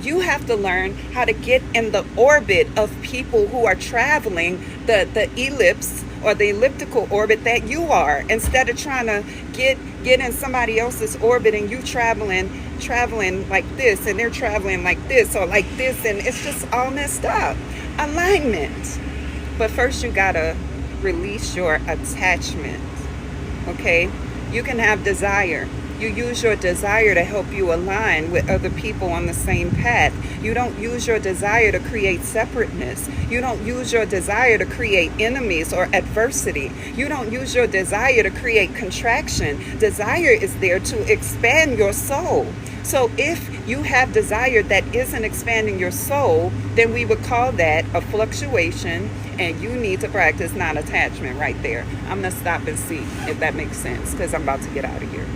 You have to learn how to get in the orbit of people who are traveling the ellipse or the elliptical orbit that you are, instead of trying to get in somebody else's orbit and you traveling like this and they're traveling like this or like this, and it's just all messed up. Alignment. But first you gotta release your attachment, okay? You can have desire. You use your desire to help you align with other people on the same path. You don't use your desire to create separateness. You don't use your desire to create enemies or adversity. You don't use your desire to create contraction. Desire is there to expand your soul. So if you have desire that isn't expanding your soul, then we would call that a fluctuation, and you need to practice non-attachment right there. I'm going to stop and see if that makes sense, because I'm about to get out of here.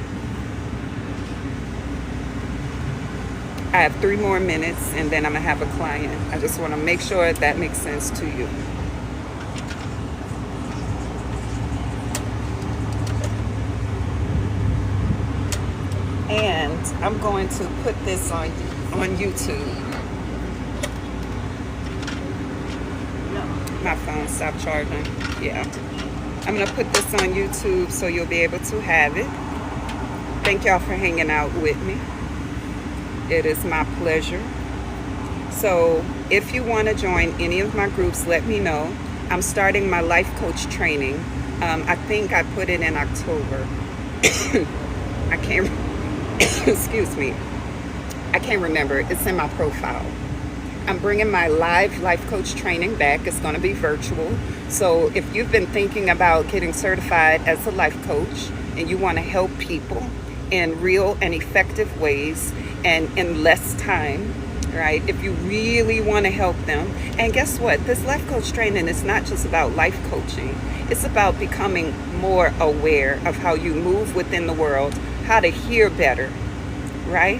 I have 3 more minutes, and then I'm going to have a client. I just want to make sure that makes sense to you. And I'm going to put this on YouTube. My phone stopped charging. Yeah. I'm going to put this on YouTube so you'll be able to have it. Thank y'all for hanging out with me. It is my pleasure. So if you want to join any of my groups, let me know. I'm starting my life coach training. I think I put it in October. I can't, excuse me. I can't remember. It's in my profile. I'm bringing my live life coach training back. It's going to be virtual. So if you've been thinking about getting certified as a life coach and you want to help people in real and effective ways and in less time, right? If you really want to help them. And guess what? This life coach training is not just about life coaching. It's about becoming more aware of how you move within the world, how to hear better, right?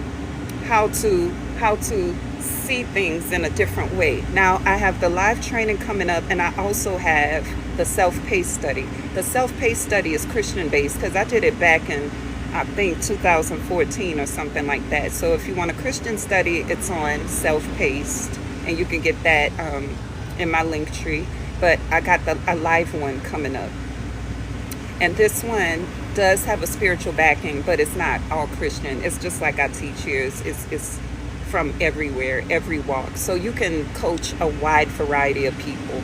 How to see things in a different way. Now, I have the live training coming up, and I also have the self-paced study. The self-paced study is Christian-based because I did it back in, I think, 2014 or something like that. So if you want a Christian study, it's on self-paced, and you can get that in my link tree. But I got a live one coming up. And this one does have a spiritual backing, but it's not all Christian. It's just like I teach here. It's from everywhere, every walk. So you can coach a wide variety of people.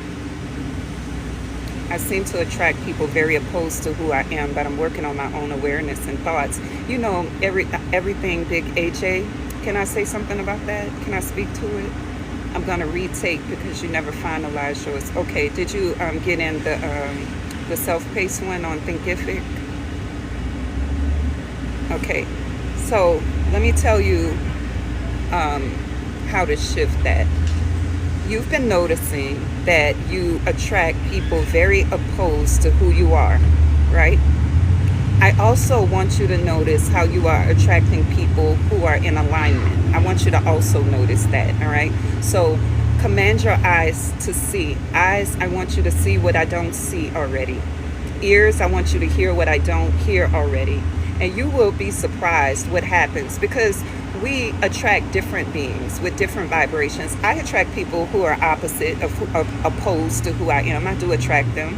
I seem to attract people very opposed to who I am, but I'm working on my own awareness and thoughts. You know, everything Big AJ. Can I say something about that? Can I speak to it? I'm going to retake because you never finalized yours. Okay, did you get in the self-paced one on Thinkific? Okay, so let me tell you how to shift that. You've been noticing that you attract people very opposed to who you are, right? I also want you to notice how you are attracting people who are in alignment. I want you to also notice that, all right? So command your eyes to see. Eyes, I want you to see what I don't see already. Ears, I want you to hear what I don't hear already. And you will be surprised what happens, because we attract different beings with different vibrations. I attract people who are opposite of opposed to who I am. I do attract them.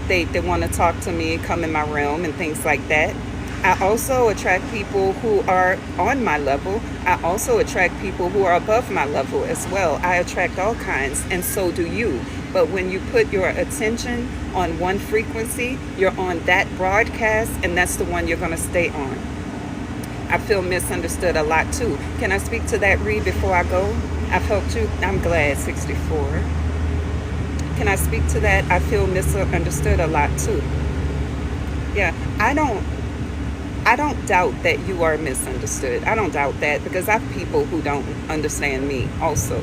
They want to talk to me, come in my realm and things like that. I also attract people who are on my level. I also attract people who are above my level as well. I attract all kinds, and so do you. But when you put your attention on one frequency, you're on that broadcast, and that's the one you're going to stay on. I feel misunderstood a lot too. Can I speak to that, Reed, before I go? I've helped you. I'm glad, 64. Can I speak to that? I feel misunderstood a lot too. Yeah, I don't doubt that you are misunderstood. I don't doubt that, because I have people who don't understand me also.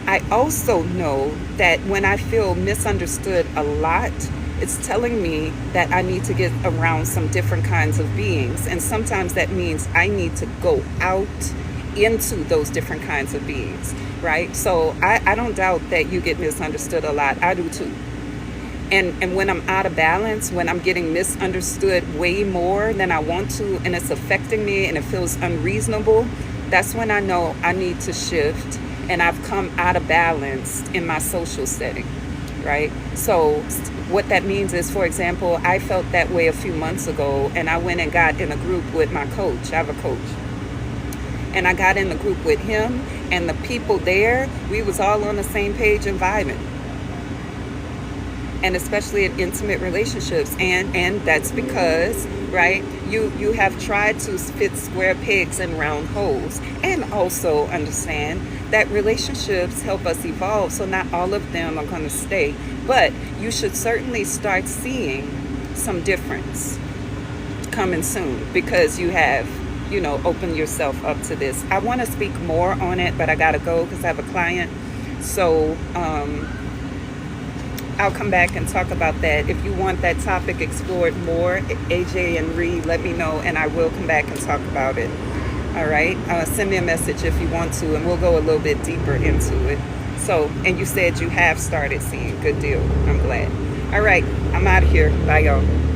I also know that when I feel misunderstood a lot, it's telling me that I need to get around some different kinds of beings. And sometimes that means I need to go out into those different kinds of beings, right? So I don't doubt that you get misunderstood a lot. I do too. And when I'm out of balance, when I'm getting misunderstood way more than I want to, and it's affecting me and it feels unreasonable, that's when I know I need to shift, and I've come out of balance in my social setting, right? So what that means is, for example, I felt that way a few months ago, and I went and got in a group with my coach. I have a coach. And I got in the group with him, and the people there, we was all on the same page and vibing. and especially in intimate relationships. And that's because, right, you have tried to fit square pegs in round holes. And also understand that relationships help us evolve, so not all of them are going to stay, but you should certainly start seeing some difference coming soon, because you have, opened yourself up to this. I want to speak more on it, but I gotta go because I have a client. So I'll come back and talk about that. If you want that topic explored more, AJ and Ree, let me know, and I will come back and talk about it. All right? Send me a message if you want to, and we'll go a little bit deeper into it. So, and you said you have started seeing. Good deal. I'm glad. All right. I'm out of here. Bye, y'all.